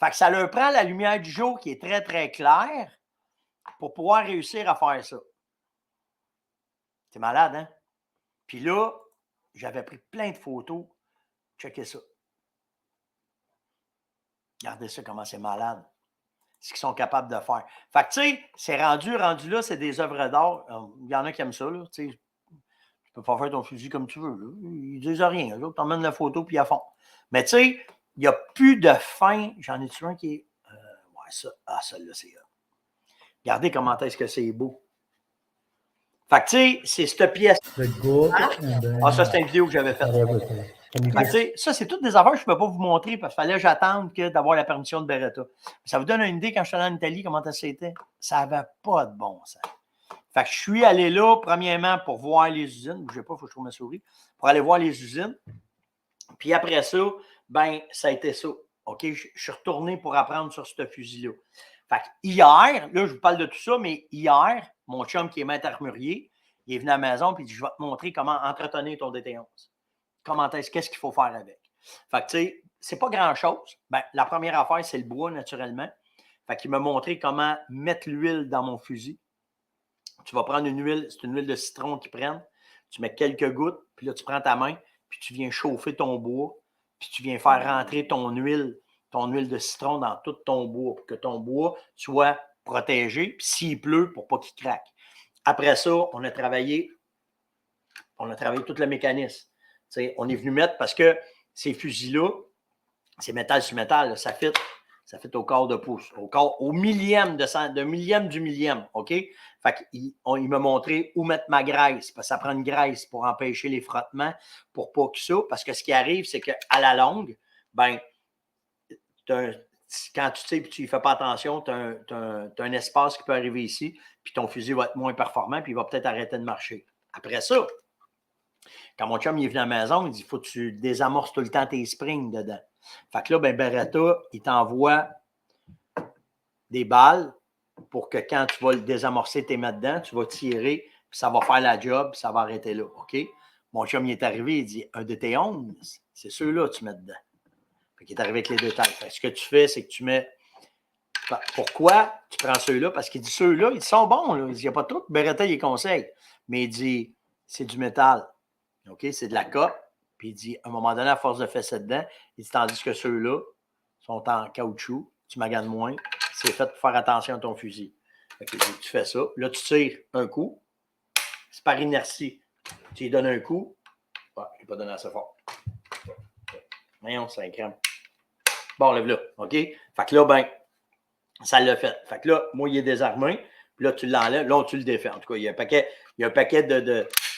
Fait que ça leur prend la lumière du jour qui est très, très claire pour pouvoir réussir à faire ça. C'est malade, hein? Puis là, j'avais pris plein de photos. Checkez ça. Regardez ça, comment c'est malade. Ce qu'ils sont capables de faire. Fait que, tu sais, c'est rendu là, c'est des œuvres d'art. Il y en a qui aiment ça, là. Tu sais, tu peux pas faire ton fusil comme tu veux. Là. Ils disent rien. Eux autres t'emmènent la photo puis à fond. Mais tu sais, il n'y a plus de fin. J'en ai-tu un qui est. Ouais, ça. Ah, celle-là, c'est. Regardez comment est-ce que c'est beau. Fait que, tu sais, c'est cette pièce. Ah, ça, c'est une vidéo que j'avais faite. Ça, c'est toutes des affaires que je ne peux pas vous montrer parce qu'il fallait que j'attende d'avoir la permission de Beretta. Ça vous donne une idée, quand je suis allé en Italie, comment ça c'était? Ça n'avait pas de bon sens. Fait que je suis allé là, premièrement, pour voir les usines. Je ne sais pas, il faut que je trouve ma souris. Pour aller voir les usines. Puis après ça, ben, ça a été ça. OK? Je suis retourné pour apprendre sur ce fusil-là. Fait que hier, là, je vous parle de tout ça, mais hier, mon chum qui est maître armurier, il est venu à la maison et il dit, je vais te montrer comment entretenir ton DT11. Qu'est-ce qu'il faut faire avec. Fait que, tu sais, c'est pas grand-chose. Ben, la première affaire, c'est le bois, naturellement. Fait qu'il m'a montré comment mettre l'huile dans mon fusil. Tu vas prendre une huile, c'est une huile de citron qu'ils prennent. Tu mets quelques gouttes, puis là, tu prends ta main, puis tu viens chauffer ton bois, puis tu viens faire rentrer ton huile de citron dans tout ton bois pour que ton bois soit protégé, puis s'il pleut, pour pas qu'il craque. Après ça, on a travaillé tout le mécanisme. T'sais, on est venu mettre, parce que ces fusils-là, c'est métal sur métal, là, ça fit au quart de pouce, au millième millième du millième, OK? Fait qu'il m'a montré où mettre ma graisse, parce que ça prend une graisse pour empêcher les frottements, pour pas que ça, parce que ce qui arrive, c'est qu'à la longue, ben, quand tu sais et tu ne fais pas attention, tu as un espace qui peut arriver ici, puis ton fusil va être moins performant, puis il va peut-être arrêter de marcher. Après ça, quand mon chum il est venu à la maison, il dit, il faut que tu désamorces tout le temps tes springs dedans. Fait que là, ben, Beretta, il t'envoie des balles pour que quand tu vas le désamorcer, tu les mets dedans, tu vas tirer, puis ça va faire la job, puis ça va arrêter là. OK? Mon chum, il est arrivé, il dit, un DT11, c'est ceux-là que tu mets dedans. Fait qu'il est arrivé avec les détails. Fait que ce que tu fais, c'est que tu mets. Pourquoi tu prends ceux-là? Parce qu'il dit, ceux-là, ils sont bons. Là. Il dit, il n'y a pas tout. Beretta, il les conseille. Mais il dit, c'est du métal. OK? C'est de la coque. Puis il dit, à un moment donné, à force de fesser dedans, il dit, tandis que ceux-là sont en caoutchouc, tu maganes moins, c'est fait pour faire attention à ton fusil. Fait que tu fais ça. Là, tu tires un coup. C'est par inertie. Tu lui donnes un coup. Ouais, je ne l'ai pas donné assez fort. Voyons, c'est un crème. Bon, lève-là. OK? Fait que là, ben, ça l'a fait. Fait que là, moi, il est désarmé. Puis là, tu l'enlèves. Là, tu le défais. En tout cas, il y a un paquet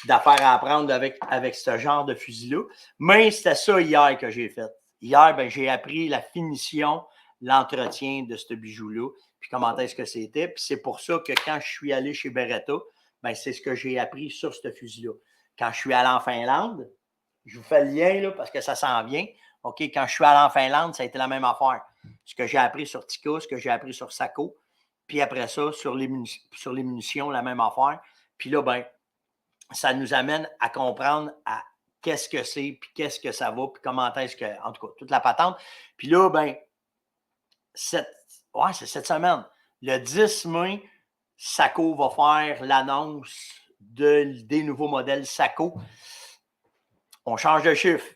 d'affaires à apprendre avec ce genre de fusil-là. Mais c'était ça hier que j'ai fait. Hier, ben, j'ai appris la finition, l'entretien de ce bijou-là, puis comment est-ce que c'était. Puis c'est pour ça que quand je suis allé chez Beretta, ben, c'est ce que j'ai appris sur ce fusil-là. Quand je suis allé en Finlande, je vous fais le lien là, parce que ça s'en vient. OK, quand je suis allé en Finlande, ça a été la même affaire. Ce que j'ai appris sur Tika, ce que j'ai appris sur Sako, puis après ça, sur les munitions, la même affaire. Puis là, ben, ça nous amène à comprendre à qu'est-ce que c'est, puis qu'est-ce que ça va, puis comment est-ce que, en tout cas, toute la patente. Puis là, ben, c'est cette semaine. Le 10 mai, Sako va faire l'annonce des nouveaux modèles Sako. On change de chiffre.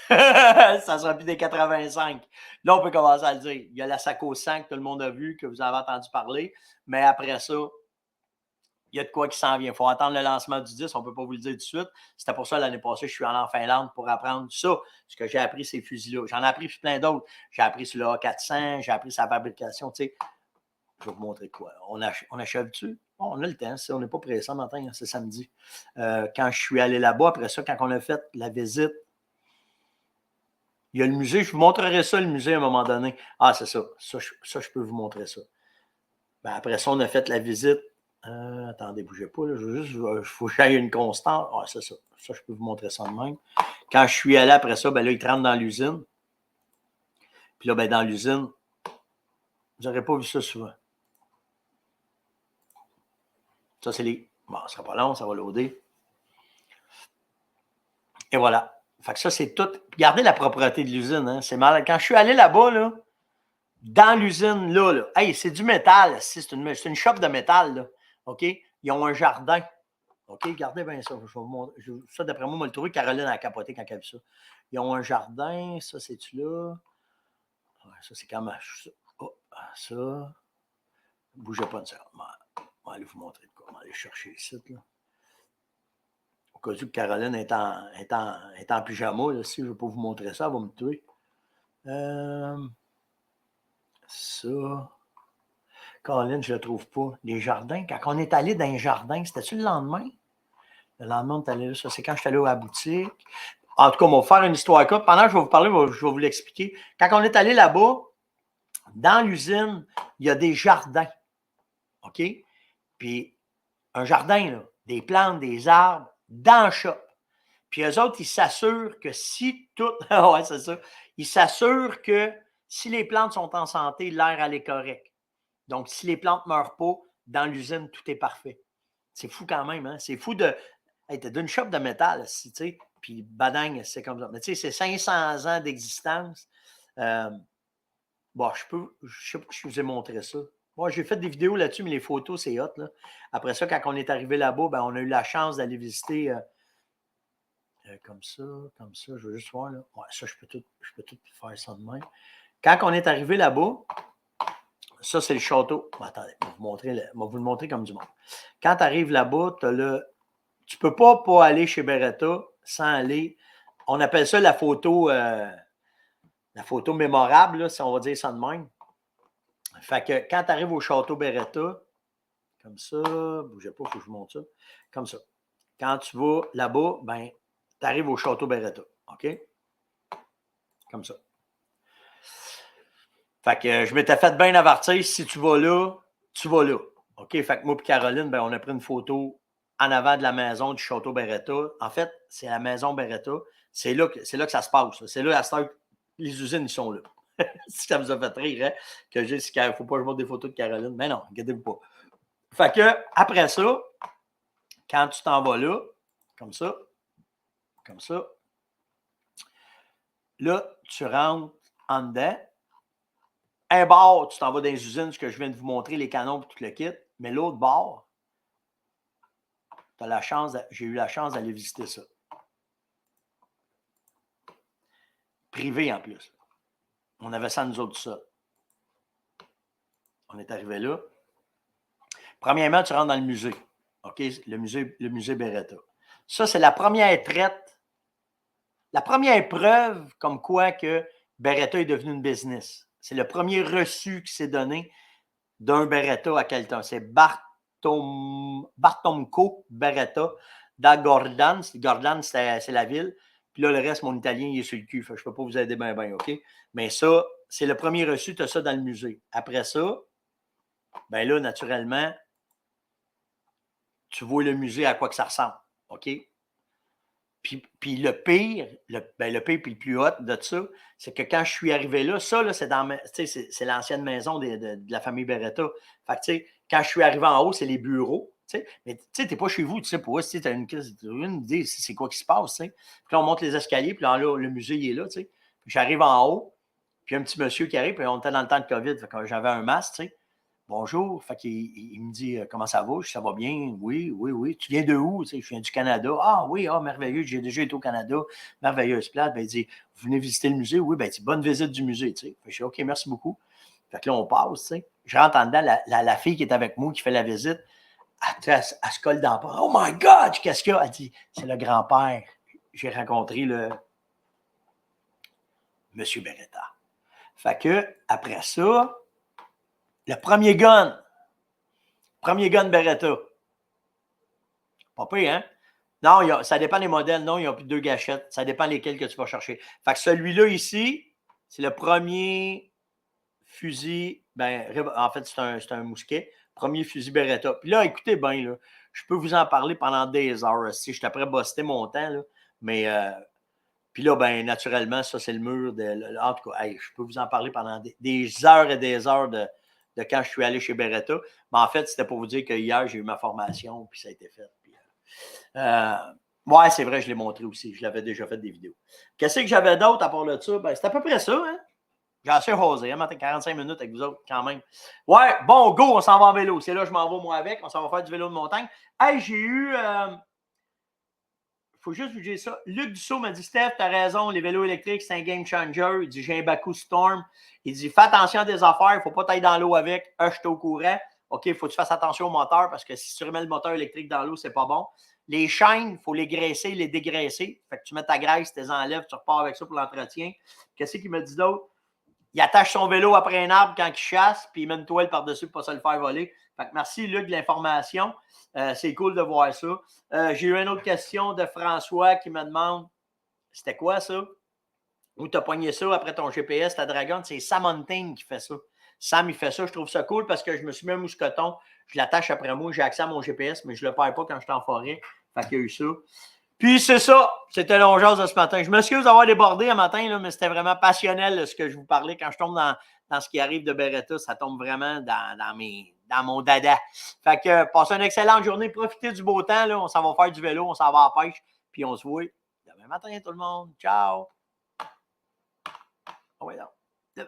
Ça sera plus des 85. Là, on peut commencer à le dire. Il y a la Sako 100 que tout le monde a vu, que vous avez entendu parler. Mais après ça, il y a de quoi qui s'en vient. Il faut attendre le lancement du 10. On ne peut pas vous le dire tout de suite. C'était pour ça, l'année passée, je suis allé en Finlande pour apprendre ça. Ce que j'ai appris, ces fusils-là. J'en ai appris plein d'autres. J'ai appris sur le A400. J'ai appris sa fabrication. Tu sais, je vais vous montrer quoi. On achève-tu? Bon, on a le temps. On n'est pas pressé ce matin. C'est samedi. Quand je suis allé là-bas, après ça, quand on a fait la visite, il y a le musée. Je vous montrerai ça, le musée, à un moment donné. Ah, c'est ça. Ça, je peux vous montrer ça. Ben, après ça, on a fait la visite. Attendez, bougez pas. Là. Il faut que j'aille une constante. Ah, c'est ça. Ça, je peux vous montrer ça de même. Quand je suis allé après ça, ben là, ils te rentrent dans l'usine. Puis là, ben, dans l'usine, vous n'aurez pas vu ça souvent. Ça, c'est les... Bon, ce sera pas long, ça va loader. Et voilà. Fait que ça, c'est tout. Regardez la propreté de l'usine, hein? C'est mal. Quand je suis allé là-bas, là, dans l'usine, là, hey, c'est du métal. C'est une shop de métal, là. OK? Ils ont un jardin. OK? Regardez bien ça. Je vais vous montrer. Ça, d'après moi, le trouver. Caroline a capoté quand elle a vu ça. Ils ont un jardin. Ça, c'est-tu là? Ouais, ça, c'est quand même. Oh, ça. Bougez pas de ça. On va aller vous montrer de quoi. On va aller chercher le site, là. Au cas où que Caroline est en pyjama, là, si je ne vais pas vous montrer ça, elle va me tuer. Ça. Caroline, je ne le trouve pas. Les jardins. Quand on est allé dans les jardins, c'était-tu le lendemain? Le lendemain, on est allé là. Ça, c'est quand je suis allé à la boutique. En tout cas, on va faire une histoire courte. Pendant que je vais vous parler, je vais vous l'expliquer. Quand on est allé là-bas, dans l'usine, il y a des jardins. OK? Puis, un jardin, là, des plantes, des arbres, dans le shop. Puis eux autres, ils s'assurent que si tout. Ouais, c'est ça. Ils s'assurent que si les plantes sont en santé, l'air, elle est correct. Donc, si les plantes ne meurent pas, dans l'usine, tout est parfait. C'est fou quand même, hein? C'est fou de. Hey, t'es d'une shop de métal, tu sais, puis badang, c'est comme ça. Mais tu sais, c'est 500 ans d'existence. Bon, je sais pas si je vous ai montré ça. Moi, j'ai fait des vidéos là-dessus, mais les photos, c'est hot, là. Après ça, quand on est arrivé là-bas, ben, on a eu la chance d'aller visiter comme ça, je veux juste voir, là. Ouais, ça, je peux tout faire ça de même. Quand on est arrivé là-bas, ça, c'est le château. Bon, attendez, je vais vous le montrer comme du monde. Quand tu arrives là-bas, tu ne peux pas aller chez Beretta sans aller. On appelle ça la photo mémorable, là, si on va dire ça de même. Fait que quand tu arrives au château Beretta, comme ça, bougez pas, il faut que je vous montre ça. Comme ça. Quand tu vas là-bas, ben, tu arrives au château Beretta. OK? Comme ça. Fait que je m'étais fait bien avertir, si tu vas là, tu vas là. OK? Fait que moi et Caroline, ben, on a pris une photo en avant de la maison du château Beretta. En fait, c'est la maison Beretta. C'est là que ça se passe. C'est là, à cette heure, les usines, ils sont là. Si ça vous a fait rire, hein? Que j'ai, il ne faut pas que je montre des photos de Caroline. Mais non, inquiétez-vous pas. Fait que, après ça, quand tu t'en vas là, comme ça, là, tu rentres en dedans. Un bord, tu t'en vas dans les usines, ce que je viens de vous montrer, les canons et tout le kit. Mais l'autre bord, j'ai eu la chance d'aller visiter ça. Privé en plus. On avait ça nous autres, ça. On est arrivé là. Premièrement, tu rentres dans le musée. OK? Le musée Beretta. Ça, c'est la première traite, la première preuve comme quoi que Beretta est devenu une business. C'est le premier reçu qui s'est donné d'un Beretta à quelqu'un. C'est Bartomco Beretta dans Gordan. Gordan, c'est la ville. Puis là, le reste, mon italien, il est sur le cul. Fait que je ne peux pas vous aider bien, OK? Mais ça, c'est le premier reçu. Tu as ça dans le musée. Après ça, bien là, naturellement, tu vois le musée à quoi que ça ressemble. OK? Puis le pire, le pire puis le plus hot de ça, c'est que quand je suis arrivé là, ça, là, c'est l'ancienne maison de la famille Beretta. Fait que, tu sais, quand je suis arrivé en haut, c'est les bureaux. T'sais. Mais tu sais, t'es pas chez vous, tu sais pas, tu as une idée, c'est quoi qui se passe. T'sais. Puis là, on monte les escaliers, puis là, le musée, il est là. Puis j'arrive en haut, puis un petit monsieur qui arrive, puis on était dans le temps de COVID, fait que j'avais un masque, tu sais. Bonjour. Fait qu'il il me dit comment ça va? Je dis, ça va bien? Oui, oui, oui. Tu viens de où? Tu sais, je viens du Canada. Ah oui, ah, merveilleux. J'ai déjà été au Canada. Merveilleuse place. Ben, il dit, vous venez visiter le musée? Oui, ben, il dit, bonne visite du musée. Tu sais. Fait que je dis, OK, merci beaucoup. Fait que là, on passe. Tu sais. Je rentre en dedans, la fille qui est avec moi, qui fait la visite, elle se colle dans le pas. Oh my God! Qu'est-ce qu'il y a? Elle dit, c'est le grand-père. J'ai rencontré le Monsieur Beretta. Fait que, après ça, le premier gun Beretta. Pas pire, hein? Non, ça dépend des modèles. Non, il n'y a plus de 2 gâchettes. Ça dépend lesquels que tu vas chercher. Fait que celui-là ici, c'est le premier fusil. Ben, en fait, c'est un mousquet. Premier fusil Beretta. Puis là, écoutez bien, là, je peux vous en parler pendant des heures. Si je t'apprête à buster mon temps, là, mais puis là, ben, naturellement, ça, c'est le mur. En tout cas, hey, je peux vous en parler pendant des heures et des heures de quand je suis allé chez Beretta. Mais en fait, c'était pour vous dire que hier, j'ai eu ma formation, puis ça a été fait. Puis, ouais, c'est vrai, je l'ai montré aussi. Je l'avais déjà fait des vidéos. Qu'est-ce que j'avais d'autre à part de ça? Ben, c'est à peu près ça, hein? J'ai assez osé, hein, matin, 45 minutes avec vous autres, quand même. Ouais, bon, go, on s'en va en vélo. C'est là que je m'en vais, moi, avec. On s'en va faire du vélo de montagne. Hey, j'ai eu... faut juste vous dire ça. Luc Dussault m'a dit, Steph, t'as raison, les vélos électriques, c'est un game changer. Il dit, j'ai un Baku Storm. Il dit, fais attention à des affaires, il ne faut pas t'aller dans l'eau avec. Je suis au courant. OK, il faut que tu fasses attention au moteur parce que si tu remets le moteur électrique dans l'eau, c'est pas bon. Les chaînes, il faut les graisser, les dégraisser. Fait que tu mets ta graisse, tu les enlèves, tu repars avec ça pour l'entretien. Qu'est-ce qu'il m'a dit d'autre? Il attache son vélo après un arbre quand il chasse, puis il met une toile par-dessus pour ne pas se le faire voler. Fait que merci, Luc, de l'information. C'est cool de voir ça. J'ai eu une autre question de François qui me demande c'était quoi ça? Où tu as pogné ça après ton GPS, ta Dragon? C'est Sam Hunting qui fait ça. Sam, il fait ça. Je trouve ça cool parce que je me suis mis un mousqueton. Je l'attache après moi. J'ai accès à mon GPS, mais je ne le perds pas quand je suis en forêt. Fait qu'il y a eu ça. Puis c'est ça, c'était l'ongeance de ce matin. Je m'excuse d'avoir débordé un matin, là, mais c'était vraiment passionnel ce que je vous parlais. Quand je tombe dans ce qui arrive de Beretta, ça tombe vraiment dans mon dada. Fait que passez une excellente journée, profitez du beau temps. Là. On s'en va faire du vélo, on s'en va à la pêche, puis on se voit demain matin tout le monde. Ciao! Oh, ouais, non.